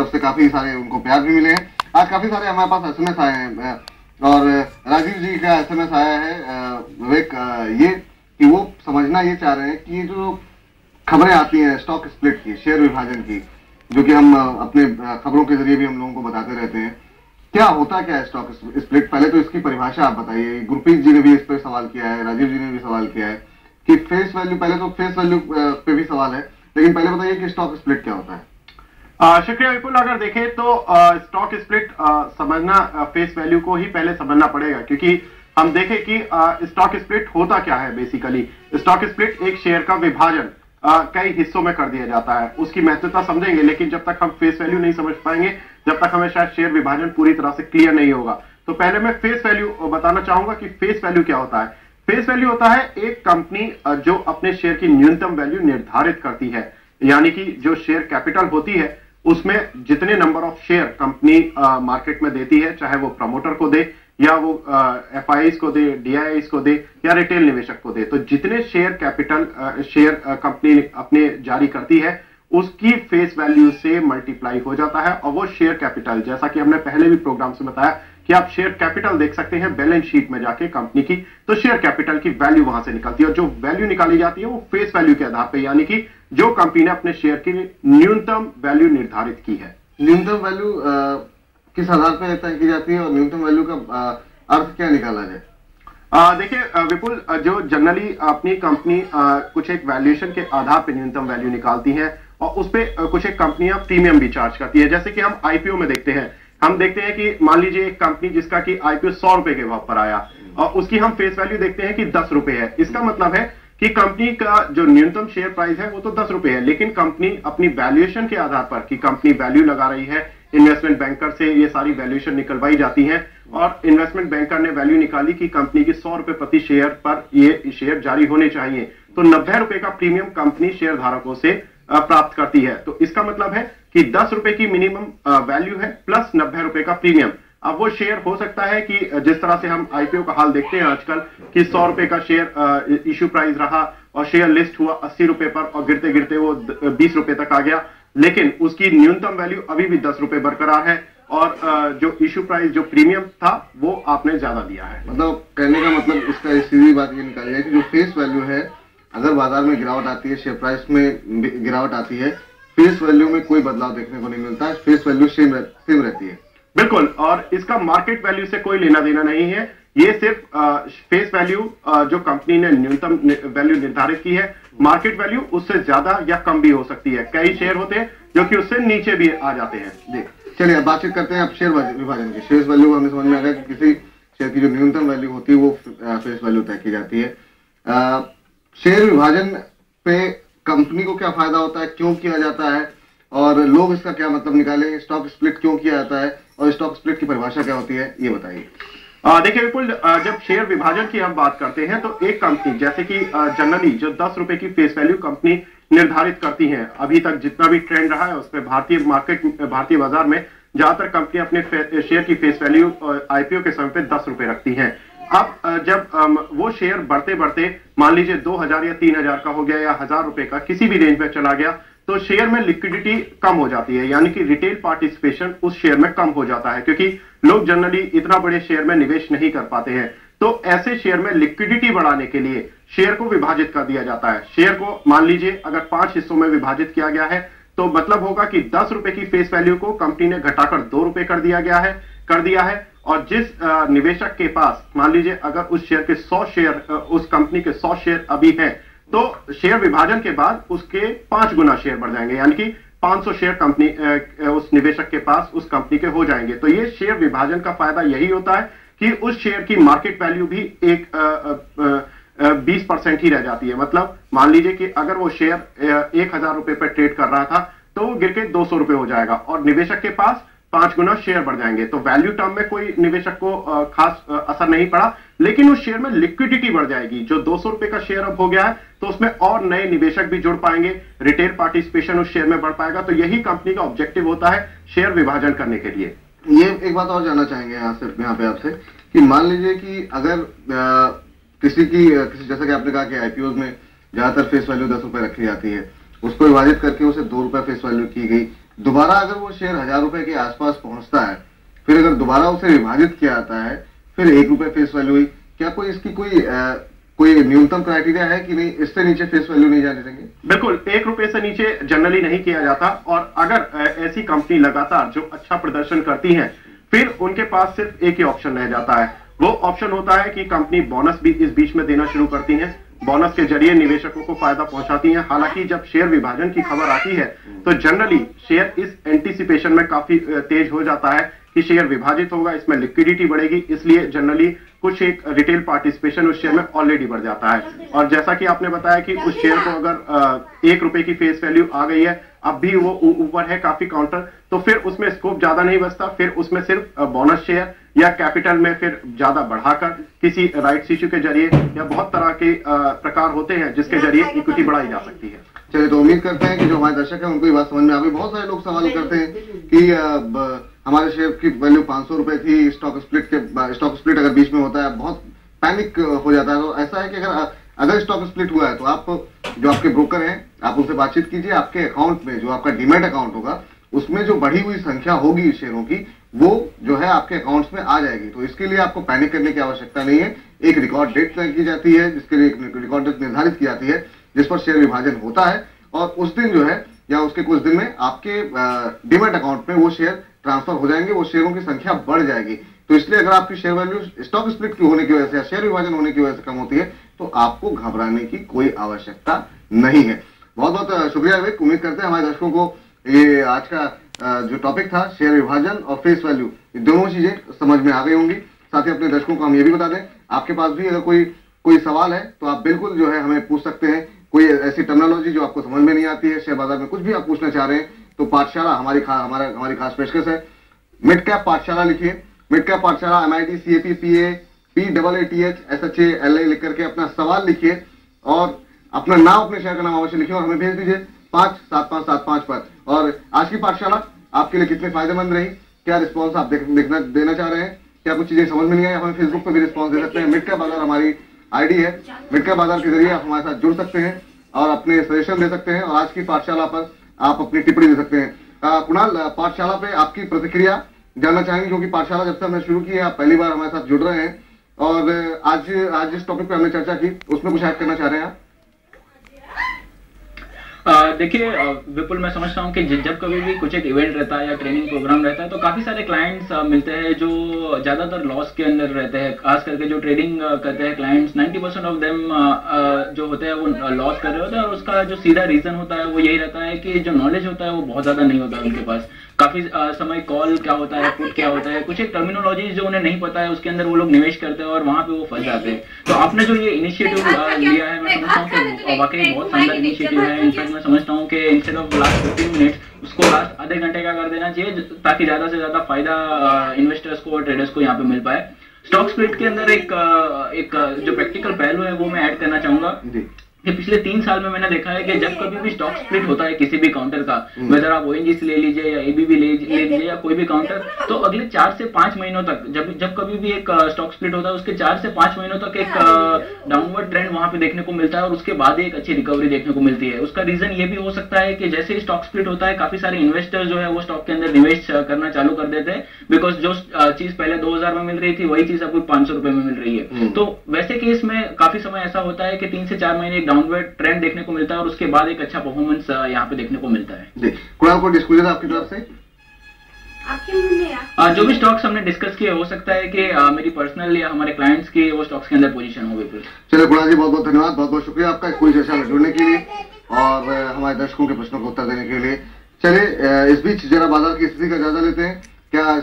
तरफ से काफी सारे उनको प्यार भी मिले हैं। आज काफी सारे हमारे पास SMS आए हैं और राजीव जी का SMS आया है विवेक, ये कि वो समझना ये चाह रहे हैं कि ये जो खबरें आती हैं स्टॉक स्प्लिट की, शेयर विभाजन की, जो कि हम अपने खबरों के जरिए भी हम लोगों को बताते रहते हैं, क्या होता क्या है स्टॉक स्प्लिट? पहले तो इसकी परिभाषा आप बताइए। गुरप्रीत जी ने भी इस पर सवाल किया है, राजीव जी ने भी सवाल किया है कि फेस वैल्यू, पहले तो फेस वैल्यू पे भी सवाल है, लेकिन पहले बताइए कि स्टॉक स्प्लिट क्या होता है। शुक्रिया विपुल। अगर देखें तो स्टॉक स्प्लिट समझना, फेस वैल्यू को ही पहले समझना पड़ेगा, क्योंकि हम देखें कि स्टॉक स्प्लिट होता क्या है। बेसिकली स्टॉक स्प्लिट एक शेयर का विभाजन कई हिस्सों में कर दिया जाता है। उसकी महत्वता समझेंगे, लेकिन जब तक हम फेस वैल्यू नहीं समझ पाएंगे, जब तक हमें शायद शेयर विभाजन पूरी तरह से क्लियर नहीं होगा। तो पहले मैं फेस वैल्यू बताना चाहूंगा कि फेस वैल्यू क्या होता है। फेस वैल्यू होता है एक कंपनी जो अपने शेयर की न्यूनतम वैल्यू निर्धारित करती है, यानी कि जो शेयर कैपिटल होती है उसमें जितने number of share company market में देती है, चाहे वो प्रमोटर को दे या वो FIIs को दे, DIIs को दे या रिटेल निवेशक को दे, तो जितने शेयर कैपिटल शेयर कंपनी अपने जारी करती है उसकी फेस वैल्यू से मल्टीप्लाई हो जाता है, और वो शेयर कैपिटल, जैसा कि हमने पहले भी प्रोग्राम से बताया कि आप शेयर कैपिटल देख सकते हैं बैलेंस शीट में जाके कंपनी की, तो शेयर कैपिटल की वैल्यू वहां से निकलती है, और जो वैल्यू निकाली जाती है वो फेस वैल्यू के आधार पर, यानी कि जो कंपनी ने अपने शेयर की न्यूनतम वैल्यू निर्धारित की है। न्यूनतम वैल्यू किस आधार पर तय की जाती है और न्यूनतम वैल्यू का अर्थ क्या निकाला जाए? देखिए विपुल, जो जनरली अपनी कंपनी कुछ एक वैल्यूएशन के आधार पर न्यूनतम वैल्यू निकालती है, और उस पर कुछ एक कंपनियां प्रीमियम भी चार्ज करती है। जैसे कि हम IPO में देखते हैं, हम देखते हैं कि मान लीजिए एक कंपनी जिसका कि IPO 100 रुपए के भाव पर आया और उसकी हम फेस वैल्यू देखते हैं कि 10 रुपए है। इसका मतलब है कि कंपनी का जो न्यूनतम शेयर प्राइस है वो तो 10 रुपए है, लेकिन कंपनी अपनी वैल्यूएशन के आधार पर कि कंपनी वैल्यू लगा रही है, इन्वेस्टमेंट बैंकर से ये सारी वैल्यूएशन निकलवाई जाती है, और इन्वेस्टमेंट बैंकर ने वैल्यू निकाली कि कंपनी की 100 रुपए प्रति शेयर पर ये शेयर जारी होने चाहिए, तो 90 रुपए का प्रीमियम कंपनी शेयर धारकों से प्राप्त करती है। तो इसका मतलब है कि 10 रुपए की मिनिमम वैल्यू है प्लस 90 रुपए का प्रीमियम। अब वो शेयर हो सकता है कि जिस तरह से हम IPO का हाल देखते हैं आजकल कि 100 रुपए का शेयर इश्यू प्राइस रहा और शेयर लिस्ट हुआ 80 रुपए पर और गिरते गिरते वो 20 रुपए तक आ गया, लेकिन उसकी न्यूनतम वैल्यू अभी भी 10 रुपए बरकरार है, और जो इश्यू प्राइस जो प्रीमियम था वो आपने ज्यादा दिया है। मतलब कहने का मतलब इसका सीधी बात ये निकाली है कि जो फेस वैल्यू है, अगर बाजार में गिरावट आती है, शेयर प्राइस में गिरावट आती है, फेस वैल्यू में कोई बदलाव देखने को नहीं मिलता है, फेस वैल्यू सेम रहती है। बिल्कुल, और इसका मार्केट वैल्यू से कोई लेना देना नहीं है। ये सिर्फ फेस वैल्यू जो कंपनी ने न्यूनतम वैल्यू निर्धारित की है, मार्केट वैल्यू उससे ज्यादा या कम भी हो सकती है। कई शेयर होते हैं जो कि उससे नीचे भी आ जाते हैं। जी चलिए, अब बातचीत करते हैं अब शेयर विभाजन की। फेस वैल्यू हमें समझ में आ गया कि किसी शेयर की जो न्यूनतम वैल्यू होती है वो फेस वैल्यू तय की जाती है। शेयर विभाजन पे कंपनी को क्या फायदा होता है, क्यों किया जाता है, और लोग इसका क्या मतलब निकालें? स्टॉक स्प्लिट क्यों किया जाता है और स्टॉक स्प्लिट की परिभाषा क्या होती है, ये बताइए। देखिए विपुल, जब शेयर विभाजन की हम बात करते हैं तो एक कंपनी जैसे कि जनरली जो 10 रुपए की फेस वैल्यू कंपनी निर्धारित करती है, अभी तक जितना भी ट्रेंड रहा है उसमें भारतीय बाजार में ज्यादातर कंपनी अपने शेयर की फेस वैल्यू IPO के समय पे 10 रुपए रखती हैं। अब जब वो शेयर बढ़ते बढ़ते मान लीजिए 2000 या 3000 का हो गया या 1000 रुपए का किसी भी रेंज में चला गया, तो शेयर में लिक्विडिटी कम हो जाती है, यानी कि रिटेल पार्टिसिपेशन उस शेयर में कम हो जाता है, क्योंकि लोग जनरली इतना बड़े शेयर में निवेश नहीं कर पाते हैं। तो ऐसे शेयर में लिक्विडिटी बढ़ाने के लिए शेयर को विभाजित कर दिया जाता है। शेयर को मान लीजिए अगर 5 हिस्सों में विभाजित किया गया है, तो मतलब होगा कि 10 रुपए की फेस वैल्यू को कंपनी ने घटाकर 2 रुपए कर दिया है, और जिस निवेशक के पास मान लीजिए अगर उस शेयर के 100 शेयर उस कंपनी के 100 शेयर अभी हैं, तो शेयर विभाजन के बाद उसके 5 गुना शेयर बढ़ जाएंगे, यानी कि 500 शेयर कंपनी उस निवेशक के पास उस कंपनी के हो जाएंगे। तो ये शेयर विभाजन का फायदा यही होता है कि उस शेयर की मार्केट वैल्यू भी एक 20% ही रह जाती है। मतलब मान लीजिए कि अगर वो शेयर 1000 रुपए पर ट्रेड कर रहा था तो वो गिर के 200 रुपए हो जाएगा, और निवेशक के पास 5 गुना शेयर बढ़ जाएंगे। तो वैल्यू टर्म में कोई निवेशक को खास असर नहीं पड़ा, लेकिन उस शेयर में लिक्विडिटी बढ़ जाएगी। जो 200 रुपए का शेयर अब हो गया है तो उसमें और नए निवेशक भी जुड़ पाएंगे, रिटेल पार्टिसिपेशन उस शेयर में बढ़ पाएगा। तो यही कंपनी का ऑब्जेक्टिव होता है शेयर विभाजन करने के लिए। ये एक बात और जानना चाहेंगे यहाँ पे आपसे कि मान लीजिए कि अगर किसी जैसा कि आपने कहा कि IPOs में ज्यादातर फेस वैल्यू 10 रुपए रखी जाती है, उसको विभाजित करके उसे 2 रुपए फेस वैल्यू की गई, दोबारा अगर वो शेयर 1000 रुपए के आसपास पहुंचता है, फिर अगर दोबारा उसे विभाजित किया जाता है, फिर 1 रुपए फेस वैल्यू हुई, क्या कोई इसकी कोई न्यूनतम क्राइटेरिया है कि नहीं, इससे नीचे फेस वैल्यू नहीं जाने देंगे? बिल्कुल, 1 रुपए से नीचे जनरली नहीं किया जाता। और अगर ऐसी कंपनी लगातार जो अच्छा प्रदर्शन करती है, फिर उनके पास सिर्फ एक ही ऑप्शन रह जाता है। वो ऑप्शन होता है कि कंपनी बोनस भी इस बीच में देना शुरू करती है, बोनस के जरिए निवेशकों को फायदा पहुंचाती हैं। हालांकि जब शेयर विभाजन की खबर आती है तो जनरली शेयर इस एंटीसिपेशन में काफी तेज हो जाता है कि शेयर विभाजित होगा, इसमें लिक्विडिटी बढ़ेगी, इसलिए जनरली कुछ एक रिटेल पार्टिसिपेशन उस शेयर में ऑलरेडी बढ़ जाता है। और जैसा कि आपने बताया कि उस शेयर को अगर 1 रुपए की फेस वैल्यू आ गई है, अब भी वो ऊपर है काफी काउंटर, तो फिर उसमें स्कोप ज्यादा नहीं बचता, फिर उसमें सिर्फ बोनस शेयर या कैपिटल में फिर ज्यादा बढ़ाकर किसी राइट्स इश्यू के जरिए या बहुत तरह के प्रकार होते हैं जिसके जरिए इक्विटी बढ़ाई जा सकती है। चलिए, तो उम्मीद करते हैं कि जो हमारे दर्शक हैं उनको ये बात समझ में आ गई। बहुत सारे लोग सवाल करते हैं कि हमारे शेयर की वैल्यू 500 रुपए थी, स्टॉक स्प्लिट अगर बीच में होता है बहुत पैनिक हो जाता है। तो ऐसा है कि अगर स्टॉक स्प्लिट हुआ है तो आप जो आपके ब्रोकर हैं आप उनसे बातचीत कीजिए, आपके अकाउंट में जो आपका डीमैट अकाउंट होगा उसमें जो बढ़ी हुई संख्या होगी शेयरों की वो जो है आपके अकाउंट्स में आ जाएगी। तो इसके लिए आपको पैनिक करने की आवश्यकता नहीं है। एक रिकॉर्ड डेट तय की जाती है, जिसके लिए एक रिकॉर्ड डेट निर्धारित की जाती है जिस पर शेयर विभाजन होता है, और उस दिन जो है या उसके कुछ दिन में आपके डीमैट अकाउंट में वो शेयर ट्रांसफर हो जाएंगे, वो शेयरों की संख्या बढ़ जाएगी। तो इसलिए अगर आपकी शेयर वैल्यू स्टॉक स्प्लिट की होने की वजह से या शेयर विभाजन होने की वजह से कम होती है तो आपको घबराने की कोई आवश्यकता नहीं है। बहुत बहुत शुक्रिया विवेक। उम्मीद करते हैं हमारे दर्शकों को ये आज का जो टॉपिक था शेयर विभाजन और फेस वैल्यू, ये दोनों चीजें समझ में आ गई होंगी। साथ ही अपने दर्शकों को हम ये भी बता दें, आपके पास भी अगर कोई सवाल है तो आप बिल्कुल जो है हमें पूछ सकते हैं। कोई ऐसी टर्मिनोलॉजी जो आपको समझ में नहीं आती है, शेयर बाजार में कुछ भी आप पूछना चाह रहे हैं, तो पाठशाला हमारी खास पेशकश है। मिड कैप पाठशाला लिखिए, मिड कैप पाठशाला MIDCAPPA लिख करके अपना सवाल लिखिए और अपना नाम, अपने शहर का नाम अवश्य लिखिए और हमें भेज दीजिए 57575 पर। और आज की पाठशाला आपके लिए कितनी फायदेमंद रही, क्या रिस्पॉन्स आप देना चाह रहे हैं, क्या कुछ चीजें समझ में नहीं आई, हमें फेसबुक पर भी रिस्पॉन्स दे सकते हैं। मिड कैप बाजार हमारी आईडी है, मिड कैप बाजार के जरिए आप हमारे साथ जुड़ सकते हैं और अपने सजेशन दे सकते हैं और आज की पाठशाला पर आप अपनी टिप्पणी दे सकते हैं। कुणाल, पाठशाला पे आपकी प्रतिक्रिया जानना चाहेंगे क्योंकि पाठशाला जब से हमने शुरू की है आप पहली बार हमारे साथ जुड़ रहे हैं और आज जिस टॉपिक पे हमने चर्चा की उसमें कुछ ऐड करना चाह रहे हैं आप? देखिए विपुल, मैं समझता हूँ कि जब कभी भी कुछ एक इवेंट रहता है या ट्रेनिंग प्रोग्राम रहता है तो काफी सारे क्लाइंट्स मिलते हैं जो ज्यादातर लॉस के अंदर रहते हैं। खास करके जो ट्रेडिंग करते हैं क्लाइंट्स, 90% ऑफ देम जो होते हैं वो लॉस कर रहे होते हैं और उसका जो सीधा रीजन होता है वो यही रहता है कि जो नॉलेज होता है वो बहुत ज्यादा नहीं होता है उनके पास। काफी समय कॉल क्या होता है, पुट क्या होता है, कुछ एक टर्मिनोलॉजी जो उन्हें नहीं पता है उसके अंदर वो लोग निवेश करते हैं और वहां पे वो फंस जाते हैं। तो आपने जो ये इनिशिएटिव लिया है मैं समझता हूँ कि वाकई बहुत शानदार इनिशिएटिव है। इनफैक्ट मैं समझता हूँ कि इंस्टेड ऑफ लास्ट 15 मिनट्स उसको लास्ट आधे घंटे का कर देना चाहिए ताकि ज्यादा से ज्यादा फायदा इन्वेस्टर्स को और ट्रेडर्स को यहाँ पे मिल पाए। स्टॉक स्प्लिट के अंदर एक जो प्रैक्टिकल पहलू है वो मैं ऐड करना चाहूंगा कि पिछले 3 साल में मैंने देखा है कि जब कभी भी स्टॉक स्प्लिट होता है किसी भी काउंटर का, वेदर आप ONGC ले लीजिए या ABB ले लीजिए या कोई भी काउंटर, तो अगले 4 से 5 महीनों तक जब कभी भी एक स्टॉक स्प्लिट होता है उसके 4 से 5 महीनों तक एक डाउनवर्ड ट्रेंड वहां पे देखने को मिलता है और उसके बाद एक अच्छी रिकवरी देखने को मिलती है। उसका रीजन ये भी हो सकता है कि जैसे ही स्टॉक स्प्लिट होता है काफी सारे इन्वेस्टर्स जो है वो स्टॉक के अंदर निवेश करना चालू कर देते हैं, बिकॉज जो चीज पहले 2000 में मिल रही थी वही चीज आपको 500 रुपए में मिल रही है। तो वैसे केस में काफी समय ऐसा होता है कि 3 से 4 महीने एक डाउनवर्ड ट्रेंड देखने को मिलता है और उसके बाद एक अच्छा परफॉर्मेंस यहाँ पे देखने को मिलता है। कुणाल को डिस्क्लोजर आपकी तरफ से जो भी स्टॉक्स हमने डिस्कस किए हो सकता है कि मेरी पर्सनल या हमारे क्लाइंट्स की वो स्टॉक्स के अंदर पोजीशन हो। बिल्कुल। चलिए कुणाल जी, बहुत बहुत धन्यवाद, बहुत बहुत शुक्रिया आपका पूरी चर्चा में जुड़ने के लिए और हमारे दर्शकों के प्रश्नों को उत्तर देने के लिए। चलिए इस बीच जरा बाजार की स्थिति का जायजा लेते हैं। क्या